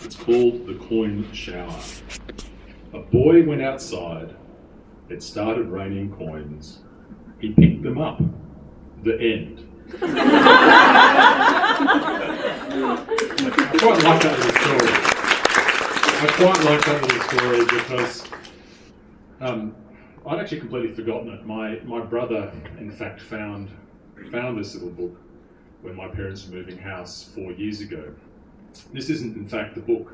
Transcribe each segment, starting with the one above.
It's called The Coin Shower. A boy went outside. It started raining coins. He picked them up. The end. I quite like that little story because I'd actually completely forgotten it. My brother, in fact, found this little book when my parents were moving house 4 years ago. This isn't, in fact, the book.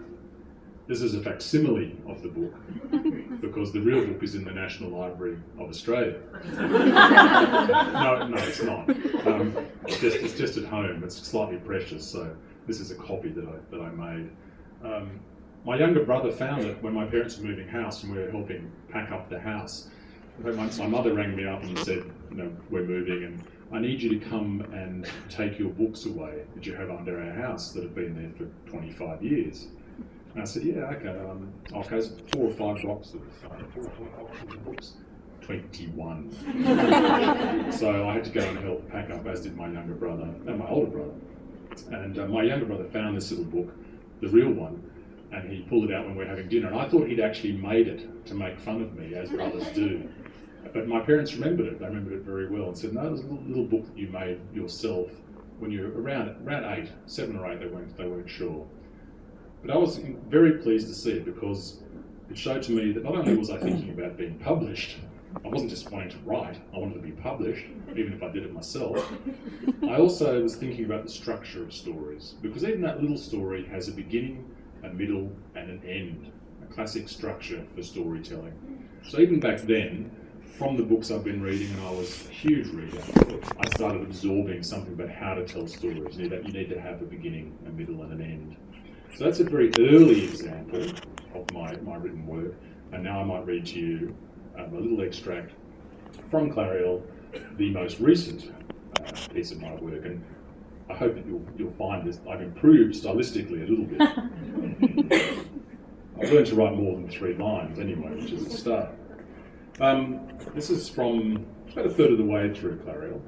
This is a facsimile of the book because the real book is in the National Library of Australia. No, it's not. It's just at home. It's slightly precious, so this is a copy that I made. My younger brother found it when my parents were moving house and we were helping pack up the house. My mother rang me up and said, we're moving and I need you to come and take your books away that you have under our house that have been there for 25 years. And I said, yeah, okay. Okay, so 4 or 5 boxes of books. 21. So I had to go and help pack up, as did my younger brother and my older brother. And my younger brother found this little book, the real one, and he pulled it out when we were having dinner. And I thought he'd actually made it to make fun of me, as brothers do. But my parents remembered it. They remembered it very well and said, no, it was a little book that you made yourself when you were around 8, 7 or 8, they weren't sure. But I was very pleased to see it because it showed to me that not only was I thinking about being published, I wasn't just wanting to write, I wanted to be published, even if I did it myself. I also was thinking about the structure of stories, because even that little story has a beginning, a middle, and an end, a classic structure for storytelling. So even back then, from the books I've been reading, and I was a huge reader, I started absorbing something about how to tell stories. You need to have a beginning, a middle, and an end. So that's a very early example of my written work, and now I might read to you a little extract from Clariel, the most recent piece of my work, and I hope that you'll find this. I've improved stylistically a little bit. I've learned to write more than 3 lines anyway, which is a start. This is from about a third of the way through Clariel,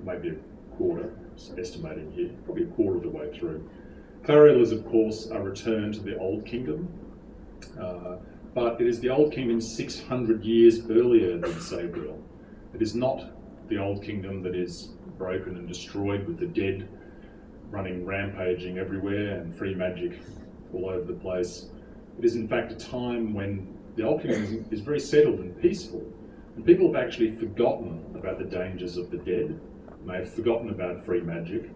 maybe a quarter, estimating here, probably a quarter of the way through. Clariel is, of course, a return to the Old Kingdom, but it is the Old Kingdom 600 years earlier than Sabriel. It is not the Old Kingdom that is broken and destroyed with the dead running rampaging everywhere and free magic all over the place. It is, in fact, a time when the Old Kingdom is very settled and peaceful, and people have actually forgotten about the dangers of the dead, and they've forgotten about free magic.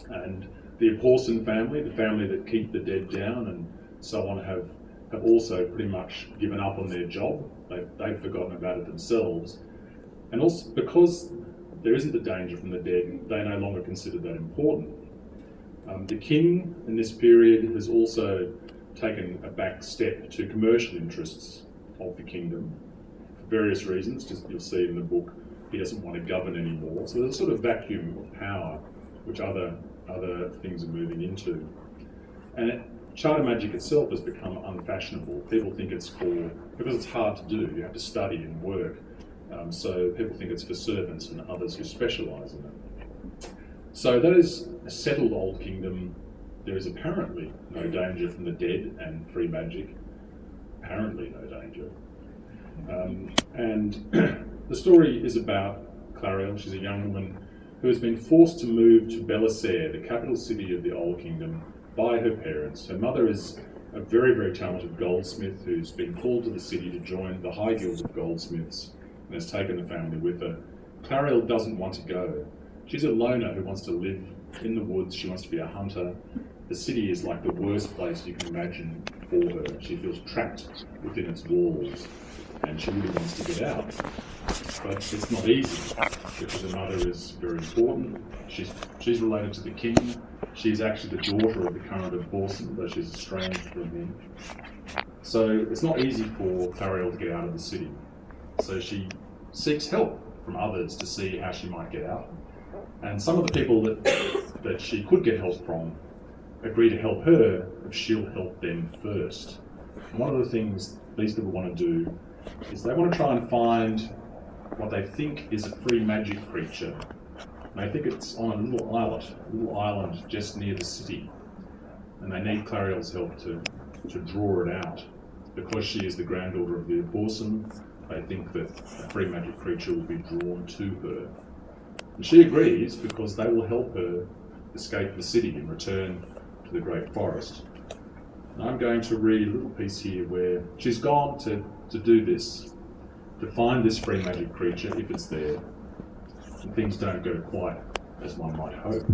And the Porson family, the family that keep the dead down and so on, have also pretty much given up on their job. They've forgotten about it themselves. And also because there isn't the danger from the dead, they no longer consider that important. The king in this period has also taken a back step to commercial interests of the kingdom for various reasons. Just you'll see in the book, he doesn't want to govern anymore. So there's a sort of vacuum of power which other things are moving into. And charter magic itself has become unfashionable. People think it's because it's hard to do, you have to study and work. So people think it's for servants and others who specialise in it. So that is a settled Old Kingdom. There is apparently no danger from the dead and free magic. Apparently no danger. And the story is about Clariel. She's a young woman who has been forced to move to Belissaire, the capital city of the Old Kingdom, by her parents. Her mother is a very, very talented goldsmith who's been called to the city to join the High Guild of Goldsmiths and has taken the family with her. Clariel doesn't want to go. She's a loner who wants to live in the woods. She wants to be a hunter. The city is like the worst place you can imagine for her. She feels trapped within its walls and she really wants to get out. But it's not easy because her mother is very important. She's related to the king. She's actually the daughter of the current of Porson, though she's estranged from him. So it's not easy for Clariel to get out of the city. So she seeks help from others to see how she might get out. And some of the people that she could get help from agree to help her if she'll help them first. And one of the things these people want to do is they want to try and find what they think is a free magic creature. And they think it's on a little island just near the city. and they need Clariel's help to draw it out. Because she is the granddaughter of the opossum, they think that a free magic creature will be drawn to her. And she agrees because they will help her escape the city and return to the great forest. And I'm going to read a little piece here where she's gone to do this, to find this free magic creature if it's there, and things don't go quite as one might hope.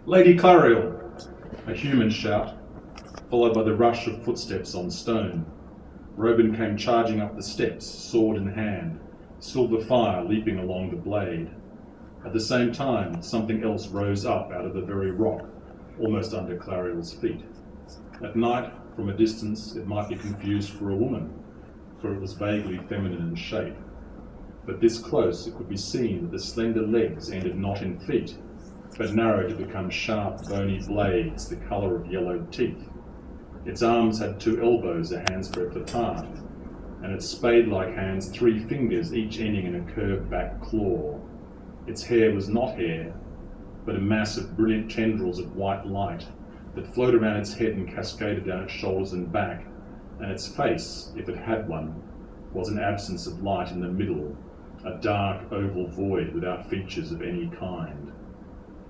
Lady Clariel, a human shout, followed by the rush of footsteps on stone. Robin came charging up the steps, sword in hand, silver fire leaping along the blade. At the same time, something else rose up out of the very rock, almost under Clariel's feet. At night, from a distance, it might be confused for a woman, for it was vaguely feminine in shape. But this close, it could be seen that the slender legs ended not in feet, but narrowed to become sharp, bony blades the colour of yellowed teeth. Its arms had 2 elbows a hand's breadth apart, and its spade-like hands 3 fingers, each ending in a curved back claw. Its hair was not hair, but a mass of brilliant tendrils of white light that flowed around its head and cascaded down its shoulders and back, and its face, if it had one, was an absence of light in the middle, a dark oval void without features of any kind.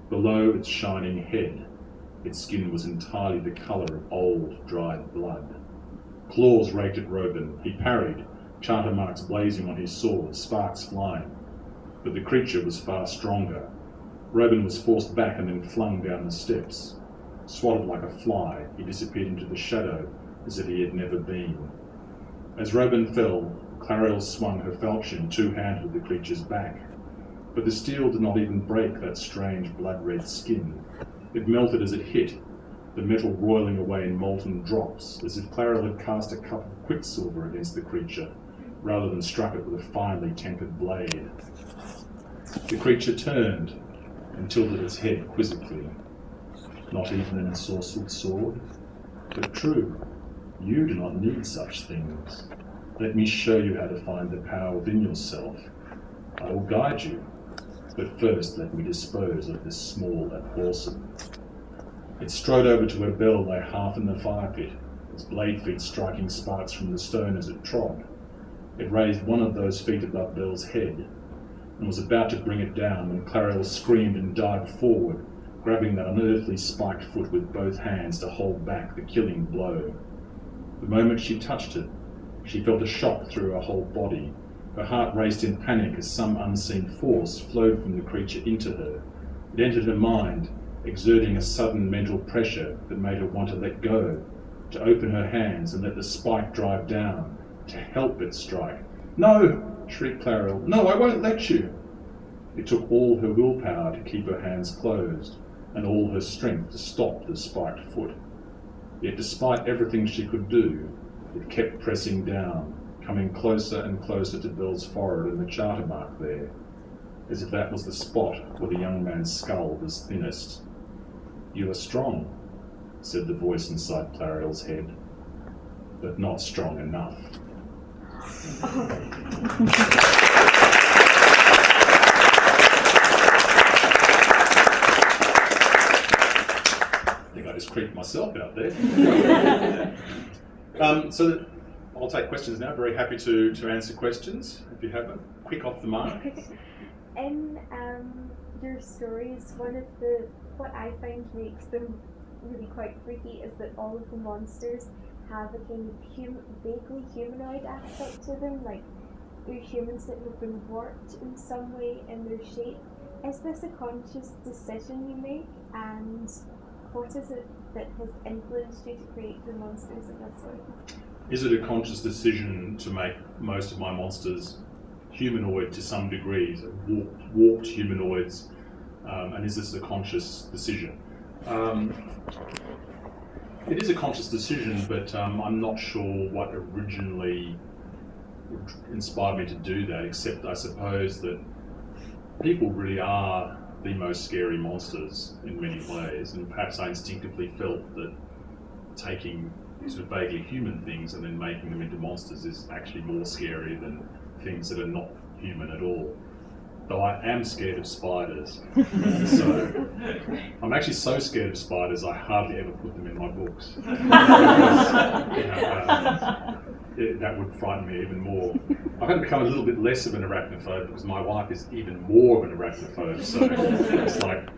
Below its shining head, its skin was entirely the colour of old, dried blood. Claws raked at Robin. He parried, charter marks blazing on his sword, sparks flying. But the creature was far stronger. Robin was forced back and then flung down the steps. Swatted like a fly, he disappeared into the shadow as if he had never been. As Robin fell, Clariel swung her falchion two-handed at the creature's back. But the steel did not even break that strange blood-red skin. It melted as it hit, the metal roiling away in molten drops, as if Clariel had cast a cup of quicksilver against the creature, rather than struck it with a finely tempered blade. The creature turned and tilted its head quizzically. Not even an ensorcelled sword? But true, you do not need such things. Let me show you how to find the power within yourself. I will guide you, but first let me dispose of this small opossum. It strode over to where Belle lay half in the fire pit, its blade feet striking sparks from the stone as it trod. It raised one of those feet above Belle's head, and was about to bring it down when Clariel screamed and dived forward, grabbing that unearthly spiked foot with both hands to hold back the killing blow. The moment she touched it, she felt a shock through her whole body. Her heart raced in panic as some unseen force flowed from the creature into her. It entered her mind, exerting a sudden mental pressure that made her want to let go, to open her hands and let the spike drive down, to help it strike. "No!" shrieked Clariel. "No, I won't let you!" It took all her willpower to keep her hands closed, and all her strength to stop the spiked foot. Yet despite everything she could do, it kept pressing down, coming closer and closer to Belle's forehead and the charter mark there, as if that was the spot where the young man's skull was thinnest. "You are strong," said the voice inside Clariel's head, "but not strong enough." I think I just creeped myself out there. So I'll take questions now. Very happy to answer questions if you have them. Quick off the mark. In your stories, what I find makes them really quite freaky is that all of the monsters have a kind of vaguely humanoid aspect to them, like they're humans that have been warped in some way in their shape. Is this a conscious decision you make, and what is it that has influenced you to create the monsters in this way? Is it a conscious decision to make most of my monsters humanoid to some degree, so warped humanoids, and is this a conscious decision? It is a conscious decision, but I'm not sure what originally inspired me to do that, except I suppose that people really are the most scary monsters in many ways, and perhaps I instinctively felt that taking sort of vaguely human things and then making them into monsters is actually more scary than things that are not human at all. though I am scared of spiders. So I'm actually so scared of spiders I hardly ever put them in my books. Because, you know, that would frighten me even more. I've had to become a little bit less of an arachnophobe because my wife is even more of an arachnophobe. So it's like,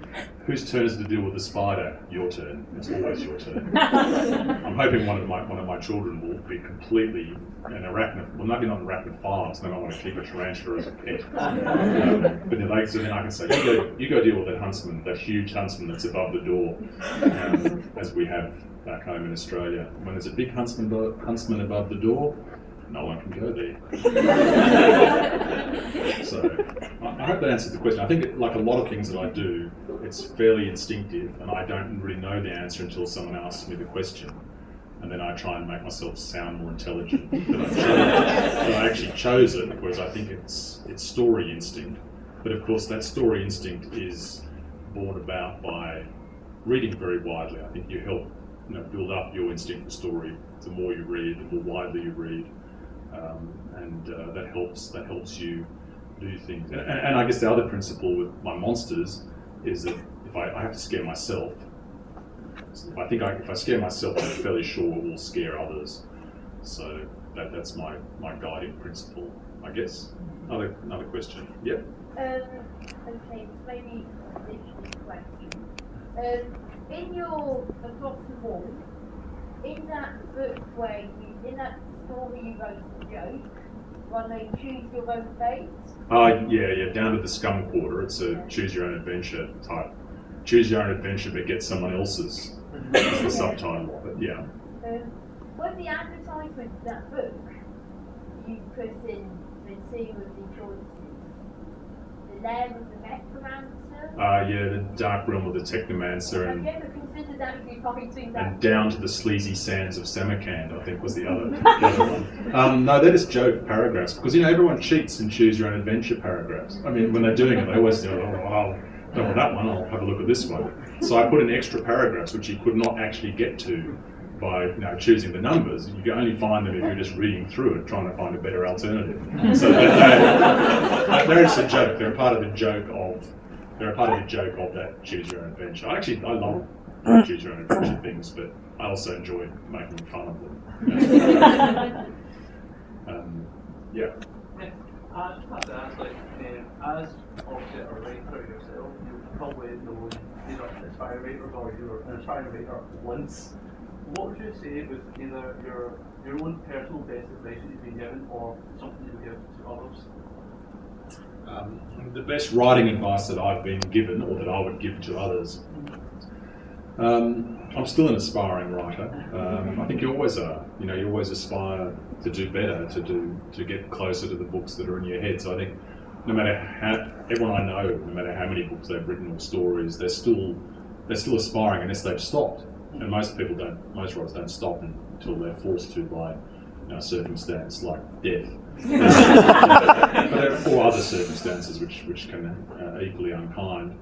whose turn is it to deal with the spider? Your turn. It's always your turn. I'm hoping one of my children will be completely an arachnophobe. Well, maybe not an arachnophile, so they might want to keep a tarantula as a pet. But then I can say, you go deal with that huntsman, that huge huntsman that's above the door, as we have back home in Australia. When there's a big huntsman above the door, no one can go there. So I hope that answers the question. I think, like a lot of things that I do, it's fairly instinctive, and I don't really know the answer until someone asks me the question. And then I try and make myself sound more intelligent. That I actually chose it, whereas I think it's story instinct. But of course, that story instinct is brought about by reading very widely. I think you help build up your instinct for story. The more you read, the more widely you read, and that helps you do things. And I guess the other principle with my monsters is that if I have to scare myself, if I scare myself, I'm fairly sure it will scare others. So that's my guiding principle, I guess. Another question. Yep. Okay, maybe an interesting question. In your Across the Wall, in that book in that story you wrote the joke, when they choose your own fate? Yeah, down to the scum quarter. It's a choose your own adventure type. Choose your own adventure, but get someone else's. That's the subtitle of it. Yeah. Was the advertisement for that book you put in the two of the choices? The Lair of the Necromancer? Yeah, the Dark Realm of the Technomancer, Have you ever considered actually fighting that? And Down to the Sleazy Sands of Samarkand, I think was the other one. No, they're just joke paragraphs, because everyone cheats in choose your own adventure paragraphs. I mean, when they're doing it, they always do, I'll go with that one, I'll have a look at this one. So I put in extra paragraphs which you could not actually get to by choosing the numbers. You can only find them if you're just reading through it, trying to find a better alternative. So they're just a joke. They're a part of the joke of that choose your own adventure. I love choose your own adventure things, but I also enjoy making fun of them. Yeah. I just have to ask, as obviously a writer yourself, you probably know you're an aspiring writer or you were an aspiring writer once. What would you say was either your own personal best advice that you've been given or something you would give to others? The best writing advice that I've been given, or that I would give to others. I'm still an aspiring writer. I think you always are. You always aspire to do better, to get closer to the books that are in your head. So I think no matter everyone I know, no matter how many books they've written or stories, they're still aspiring unless they've stopped. And most writers don't stop until they're forced to by circumstance like death. But there are 4 other circumstances which can equally unkind.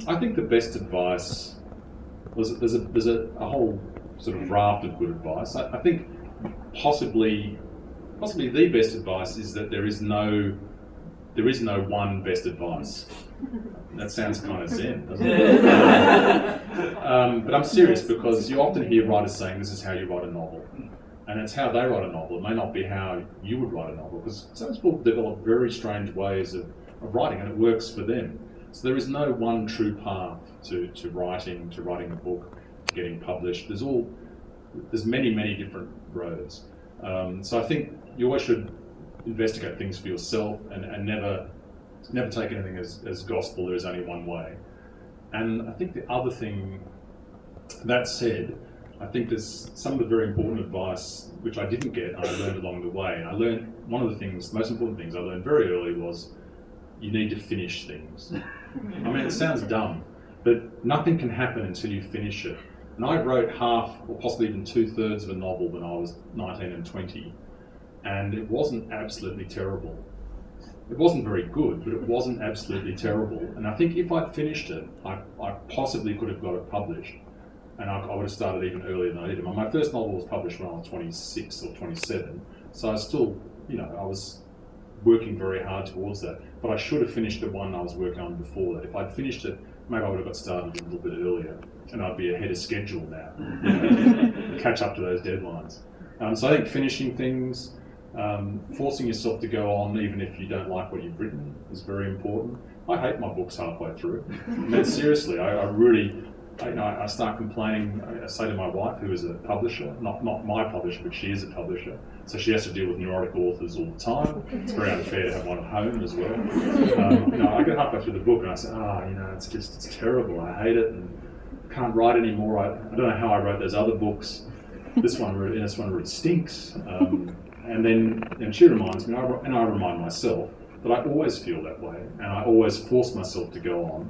I think the best advice was there's a whole sort of raft of good advice. I think possibly the best advice is that there is no one best advice. That sounds kind of zen, doesn't it? But I'm serious, because you often hear writers saying this is how you write a novel. And it's how they write a novel. It may not be how you would write a novel, because some people develop very strange ways of writing, and it works for them. So there is no one true path to writing a book, to getting published. There's many different roads. So I think you always should investigate things for yourself and never take anything as gospel. There is only one way. And I think the other thing, that said, I think there's some of the very important advice which I didn't get and I learned along the way. And I learned one of the most important things I learned very early was you need to finish things. I mean, it sounds dumb, but nothing can happen until you finish it. And I wrote half or possibly even 2/3 of a novel when I was 19 and 20, and it wasn't absolutely terrible. It wasn't very good, but it wasn't absolutely terrible. And I think if I'd finished it, I possibly could have got it published. And I would have started even earlier than I did. My first novel was published when I was 26 or 27, so I was still, I was working very hard towards that. But I should have finished the one I was working on before that. If I'd finished it, maybe I would have got started a little bit earlier, and I'd be ahead of schedule now, catch up to those deadlines. So I think finishing things, forcing yourself to go on even if you don't like what you've written is very important. I hate my books halfway through. Seriously, I really, I start complaining. I say to my wife, who is a publisher, not my publisher, but she is a publisher, so she has to deal with neurotic authors all the time. It's very unfair to have one at home as well. I get halfway through the book and I say, it's terrible. I hate it and can't write anymore. I don't know how I wrote those other books. This one really stinks. And she reminds me, and I remind myself, that I always feel that way, and I always force myself to go on.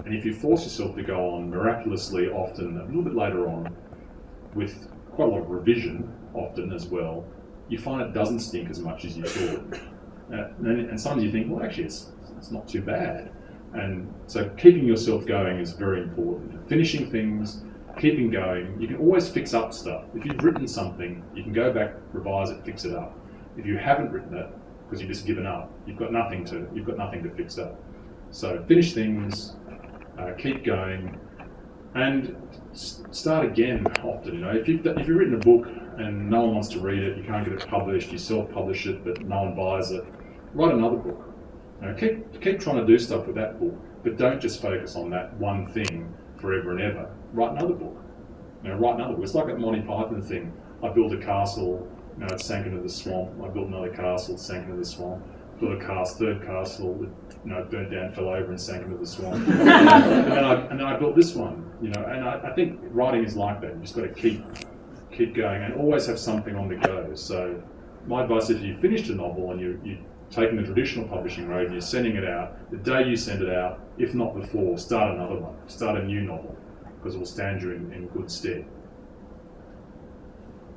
And if you force yourself to go on, miraculously often, a little bit later on, with quite a lot of revision often as well, you find it doesn't stink as much as you thought. And sometimes you think, well, actually, it's not too bad. And so keeping yourself going is very important. Finishing things, keeping going. You can always fix up stuff. If you've written something, you can go back, revise it, fix it up. If you haven't written it, because you've just given up, you've got nothing to fix up. So finish things, keep going, and start again often. If you've written a book and no one wants to read it, you can't get it published, you self-publish it, but no one buys it, write another book. Keep trying to do stuff with that book, but don't just focus on that one thing forever and ever. Write another book. Write another book. It's like that Monty Python thing. I built a castle, it sank into the swamp. I built another castle, it sank into the swamp. Built a third castle, it burnt down, fell over, and sank into the swamp. and then I built this one. And I think writing is like that. You just got to keep going and always have something on the go. So my advice, if you finished a novel and you're taking the traditional publishing road and you're sending it out, the day you send it out, if not before, start another one. Start a new novel, because it will stand you in good stead.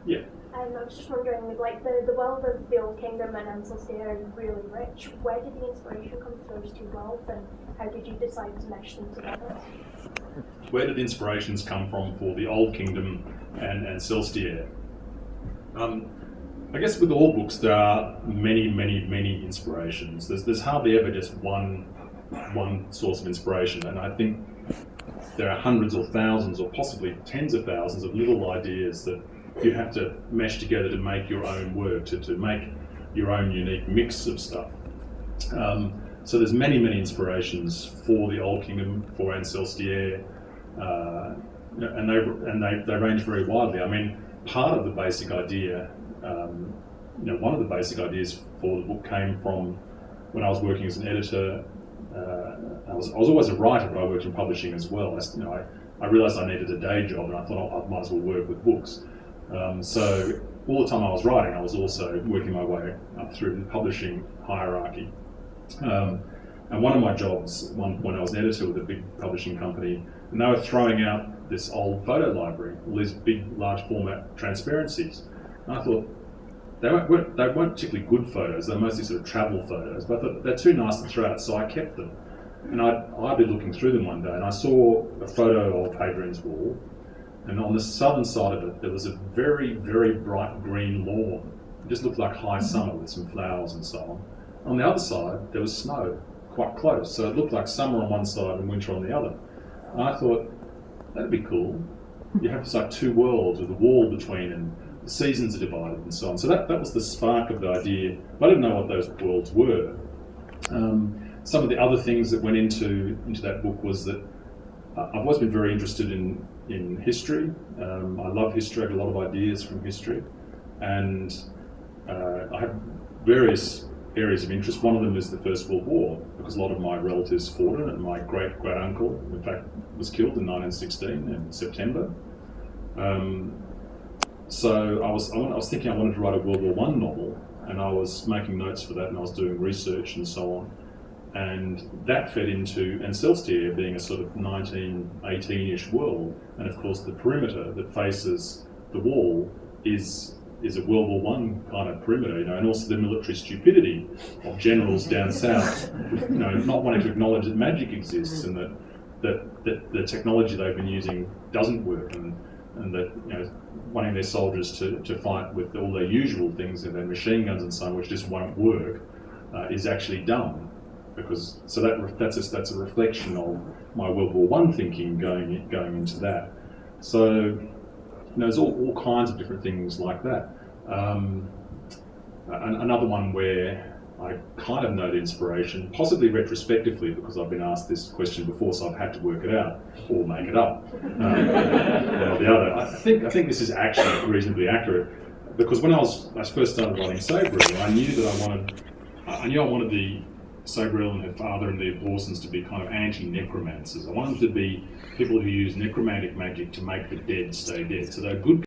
Yeah. I was just wondering, the world of the Old Kingdom and Ancestry are really rich. Where did the inspiration come from those two worlds, and how did you decide to mesh them together? Where did inspirations come from for the Old Kingdom and Celestier? I guess with all books there are many inspirations. There's hardly ever just one source of inspiration, and I think there are hundreds or thousands or possibly tens of thousands of little ideas that you have to mesh together to make your own work, to make your own unique mix of stuff. So there's many inspirations for the Old Kingdom, for Ancestier, and they range very widely. I mean, part of the basic idea, one of the basic ideas for the book came from when I was working as an editor. I was always a writer, but I worked in publishing as well. I realised I needed a day job, and I thought I might as well work with books. So all the time I was writing, I was also working my way up through the publishing hierarchy. And one of my jobs, when I was an editor with a big publishing company, and they were throwing out this old photo library, all these big, large format transparencies. And I thought, they weren't particularly good photos, they were mostly sort of travel photos, but I thought they're too nice to throw out, so I kept them. And I'd been looking through them one day, and I saw a photo of Hadrian's Wall, and on the southern side of it, there was a very bright green lawn. It just looked like high summer with some flowers and so on. On the other side, there was snow, quite close, so it looked like summer on one side and winter on the other. And I thought, that'd be cool. You have like two worlds with a wall between, and the seasons are divided and so on. So that was the spark of the idea. I didn't know what those worlds were. Some of the other things that went into that book was that I've always been very interested in history. I love history. I have a lot of ideas from history, and I have various areas of interest. One of them is the First World War, because a lot of my relatives fought in it. My great uncle, in fact, was killed in 1916 in September. So I was thinking I wanted to write a World War I novel, and I was making notes for that, and I was doing research and so on. And that fed into Ancestier being a sort of 1918-ish world, and of course the perimeter that faces the wall is a World War I kind of perimeter, and also the military stupidity of generals down south, not wanting to acknowledge that magic exists and that the technology they've been using doesn't work, and that wanting their soldiers to fight with all their usual things and their machine guns and so on, which just won't work. is actually done, because so that's a reflection of my World War I thinking going into that. So there's all kinds of different things like that. Another one where I kind of note inspiration, possibly retrospectively, because I've been asked this question before, so I've had to work it out or make it up. One or the other. I think this is actually reasonably accurate, because when I first started writing Sabriel, I knew that I wanted the Sabriel and her father and the Pawsons to be kind of anti-necromancers. I wanted them to be people who use necromantic magic to make the dead stay dead. So they're good